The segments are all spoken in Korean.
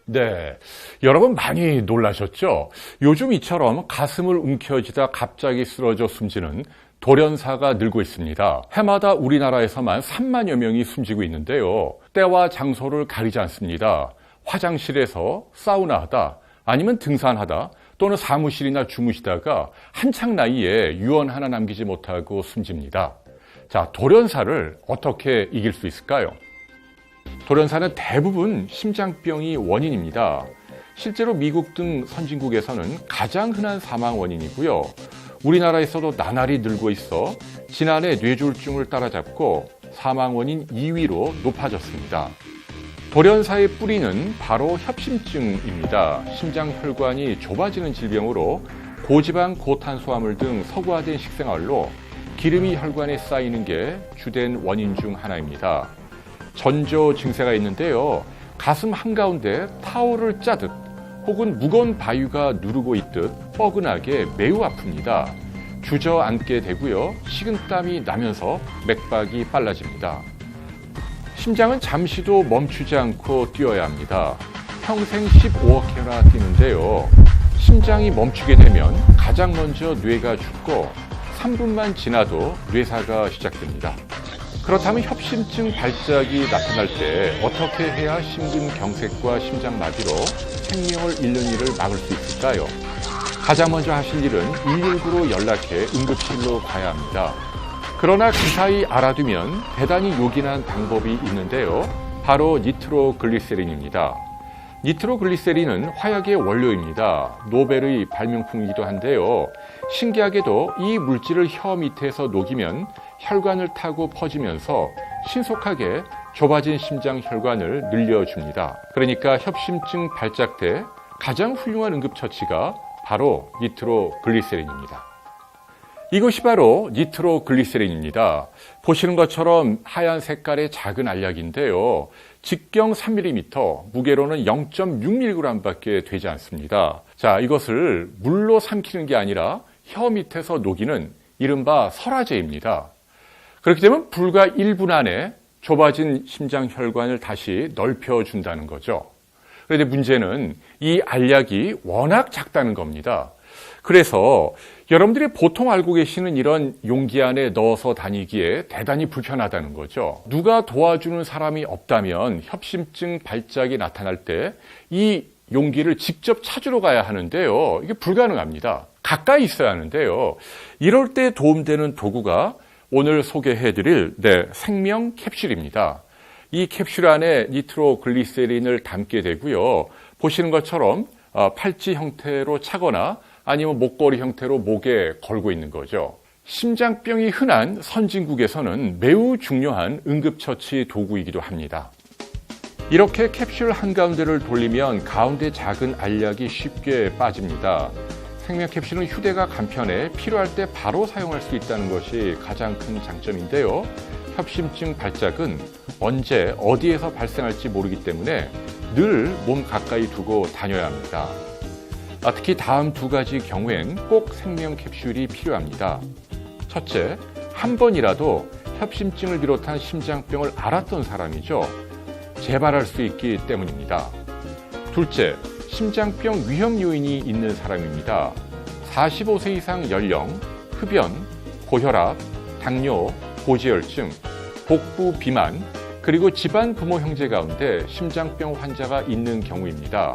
네, 여러분 많이 놀라셨죠? 요즘 이처럼 가슴을 움켜쥐다 갑자기 쓰러져 숨지는 돌연사가 늘고 있습니다. 해마다 우리나라에서만 3만여 명이 숨지고 있는데요. 때와 장소를 가리지 않습니다. 화장실에서 사우나하다, 아니면 등산하다, 또는 사무실이나 주무시다가 한창 나이에 유언 하나 남기지 못하고 숨집니다. 자, 돌연사를 어떻게 이길 수 있을까요? 돌연사는 대부분 심장병이 원인입니다. 실제로 미국 등 선진국에서는 가장 흔한 사망 원인이고요. 우리나라에서도 나날이 늘고 있어 지난해 뇌졸중을 따라잡고 사망 원인 2위로 높아졌습니다. 돌연사의 뿌리는 바로 협심증입니다. 심장혈관이 좁아지는 질병으로 고지방, 고탄수화물 등 서구화된 식생활로 기름이 혈관에 쌓이는 게 주된 원인 중 하나입니다. 전조 증세가 있는데요. 가슴 한가운데 타올을 짜듯 혹은 무거운 바위가 누르고 있듯 뻐근하게 매우 아픕니다. 주저앉게 되고요. 식은땀이 나면서 맥박이 빨라집니다. 심장은 잠시도 멈추지 않고 뛰어야 합니다. 평생 15억회나 뛰는데요. 심장이 멈추게 되면 가장 먼저 뇌가 죽고 3분만 지나도 뇌사가 시작됩니다. 그렇다면 협심증 발작이 나타날 때 어떻게 해야 심근경색과 심장마비로 생명을 잃는 일을 막을 수 있을까요? 가장 먼저 하실 일은 119로 연락해 응급실로 가야 합니다. 그러나 그 사이 알아두면 대단히 요긴한 방법이 있는데요. 바로 니트로글리세린입니다. 니트로글리세린은 화약의 원료입니다. 노벨의 발명품이기도 한데요. 신기하게도 이 물질을 혀 밑에서 녹이면 혈관을 타고 퍼지면서 신속하게 좁아진 심장 혈관을 늘려줍니다. 그러니까 협심증 발작 때 가장 훌륭한 응급처치가 바로 니트로글리세린입니다. 이것이 바로 니트로글리세린입니다. 보시는 것처럼 하얀 색깔의 작은 알약인데요. 직경 3mm, 무게로는 0.6mg밖에 되지 않습니다. 자, 이것을 물로 삼키는 게 아니라 혀 밑에서 녹이는 이른바 설화제입니다. 그렇게 되면 불과 1분 안에 좁아진 심장혈관을 다시 넓혀준다는 거죠. 그런데 문제는 이 알약이 워낙 작다는 겁니다. 그래서 여러분들이 보통 알고 계시는 이런 용기 안에 넣어서 다니기에 대단히 불편하다는 거죠. 누가 도와주는 사람이 없다면 협심증 발작이 나타날 때 이 용기를 직접 찾으러 가야 하는데요. 이게 불가능합니다. 가까이 있어야 하는데요. 이럴 때 도움되는 도구가 오늘 소개해드릴 생명 캡슐입니다. 이 캡슐 안에 니트로글리세린을 담게 되고요. 보시는 것처럼 팔찌 형태로 차거나 아니면 목걸이 형태로 목에 걸고 있는 거죠. 심장병이 흔한 선진국에서는 매우 중요한 응급처치 도구이기도 합니다. 이렇게 캡슐 한가운데를 돌리면 가운데 작은 알약이 쉽게 빠집니다. 생명 캡슐은 휴대가 간편해 필요할 때 바로 사용할 수 있다는 것이 가장 큰 장점인데요. 협심증 발작은 언제 어디에서 발생할지 모르기 때문에 늘 몸 가까이 두고 다녀야 합니다. 특히 다음 두 가지 경우엔 꼭 생명 캡슐이 필요합니다. 첫째, 한 번이라도 협심증을 비롯한 심장병을 앓았던 사람이죠. 재발할 수 있기 때문입니다. 둘째, 심장병 위험 요인이 있는 사람입니다. 45세 이상 연령, 흡연, 고혈압, 당뇨, 고지혈증, 복부 비만, 그리고 집안 부모 형제 가운데 심장병 환자가 있는 경우입니다.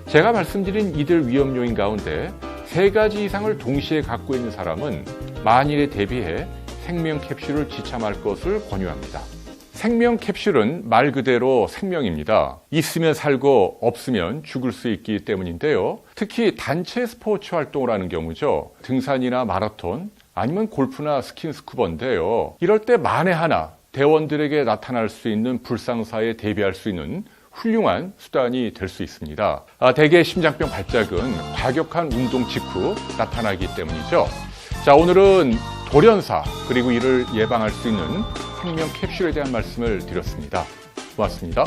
제가 말씀드린 이들 위험 요인 가운데 3가지 이상을 동시에 갖고 있는 사람은 만일에 대비해 생명 캡슐을 지참할 것을 권유합니다. 생명 캡슐은 말 그대로 생명입니다. 있으면 살고 없으면 죽을 수 있기 때문인데요. 특히 단체 스포츠 활동을 하는 경우죠. 등산이나 마라톤 아니면 골프나 스킨스쿠버인데요. 이럴 때 만에 하나 대원들에게 나타날 수 있는 불상사에 대비할 수 있는 훌륭한 수단이 될 수 있습니다. 대개 심장병 발작은 과격한 운동 직후 나타나기 때문이죠. 자, 오늘은 돌연사 그리고 이를 예방할 수 있는 생명 캡슐에 대한 말씀을 드렸습니다. 고맙습니다.